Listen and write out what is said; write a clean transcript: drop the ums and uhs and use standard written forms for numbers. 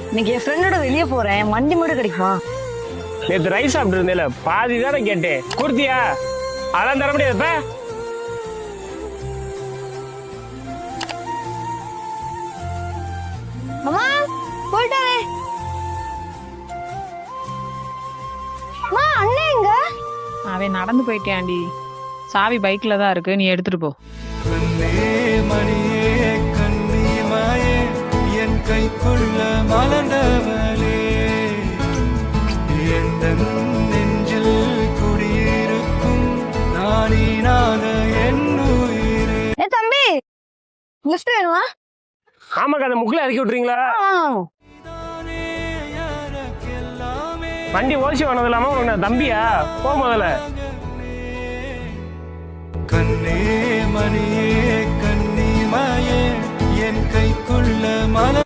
இன்னைக்கு என் ஃப்ரெண்டோட வெளியே போறேன், வண்டி மட்டும் கிடைக்குமா? நேற்று ரைஸ் சாப்பிட்டு இருந்தேல, பாதி தானே கேட்டேன், கொடுத்தியா? அதான் தர முடியாதுப்ப. அம்மா போயிட்டாரே. அம்மா அண்ணே எங்க? அவன் நடந்து போயிட்டான்டி. சாவி பைக்ல தான் இருக்கு, நீ எடுத்துட்டு போ. மணியே கண்ணிமாயே என் கைக்குள்ள மலர்ந்தவளே, எந்த நெஞ்சில் குடியிருக்கும் நானினாத என் உயிரே. ஏ தம்பி, லிஃப்ட் வேணுமா? ஆமாக்கா, அந்த முக்கில் இறக்கி விட்டுறீங்களா? வண்டி ஓசி வானது இல்லாம உனக்கு தம்பியா? போ முதல்ல. கண்ணே மணியே கண்ணிமாயே என் கைக்குள்ள மலர்